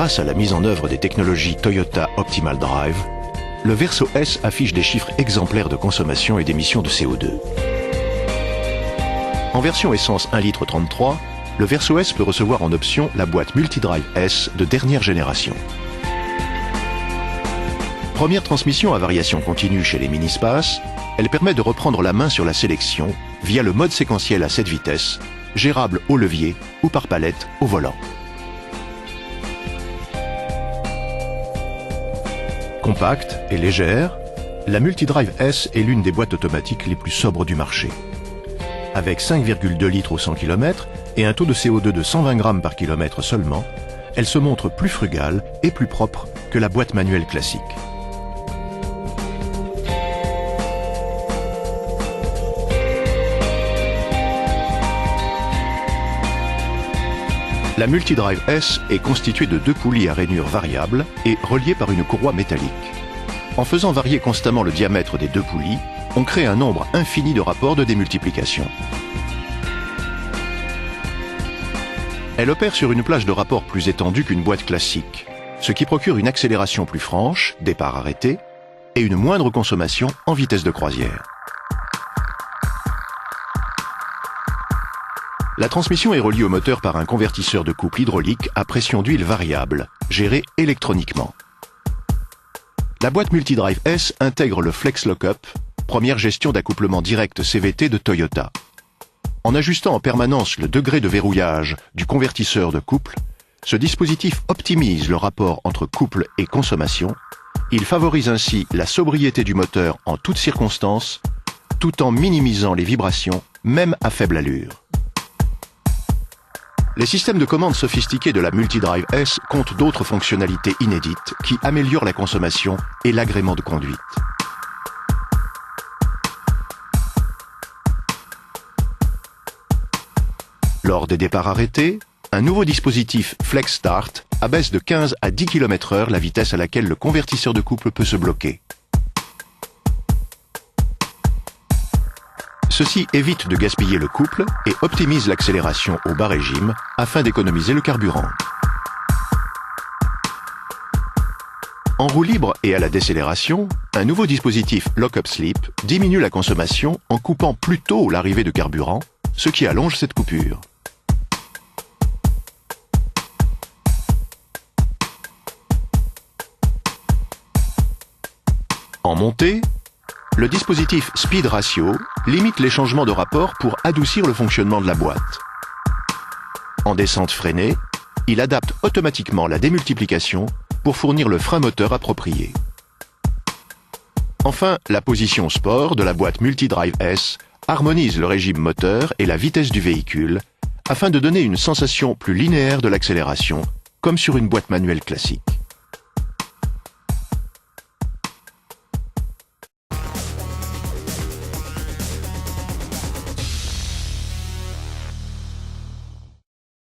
Grâce à la mise en œuvre des technologies Toyota Optimal Drive, le Verso S affiche des chiffres exemplaires de consommation et d'émissions de CO2. En version essence 1,33 litre, le Verso S peut recevoir en option la boîte Multidrive S de dernière génération. Première transmission à variation continue chez les mini-spaces, elle permet de reprendre la main sur la sélection via le mode séquentiel à 7 vitesses, gérable au levier ou par palette au volant. Compacte et légère, la Multidrive S est l'une des boîtes automatiques les plus sobres du marché. Avec 5,2 litres au 100 km et un taux de CO2 de 120 grammes par kilomètre seulement, elle se montre plus frugale et plus propre que la boîte manuelle classique. La Multidrive S est constituée de 2 poulies à rainure variable et reliées par une courroie métallique. En faisant varier constamment le diamètre des 2 poulies, on crée un nombre infini de rapports de démultiplication. Elle opère sur une plage de rapport plus étendue qu'une boîte classique, ce qui procure une accélération plus franche, départ arrêté, et une moindre consommation en vitesse de croisière. La transmission est reliée au moteur par un convertisseur de couple hydraulique à pression d'huile variable, géré électroniquement. La boîte Multidrive S intègre le Flex Lockup, première gestion d'accouplement direct CVT de Toyota. En ajustant en permanence le degré de verrouillage du convertisseur de couple, ce dispositif optimise le rapport entre couple et consommation. Il favorise ainsi la sobriété du moteur en toutes circonstances, tout en minimisant les vibrations, même à faible allure. Les systèmes de commande sophistiqués de la Multidrive S comptent d'autres fonctionnalités inédites qui améliorent la consommation et l'agrément de conduite. Lors des départs arrêtés, un nouveau dispositif Flex Start abaisse de 15 à 10 km/h la vitesse à laquelle le convertisseur de couple peut se bloquer. Ceci évite de gaspiller le couple et optimise l'accélération au bas régime afin d'économiser le carburant. En roue libre et à la décélération, un nouveau dispositif Lock-up Sleep diminue la consommation en coupant plus tôt l'arrivée de carburant, ce qui allonge cette coupure. En montée, le dispositif Speed Ratio limite les changements de rapport pour adoucir le fonctionnement de la boîte. En descente freinée, il adapte automatiquement la démultiplication pour fournir le frein moteur approprié. Enfin, la position sport de la boîte Multidrive S harmonise le régime moteur et la vitesse du véhicule afin de donner une sensation plus linéaire de l'accélération, comme sur une boîte manuelle classique.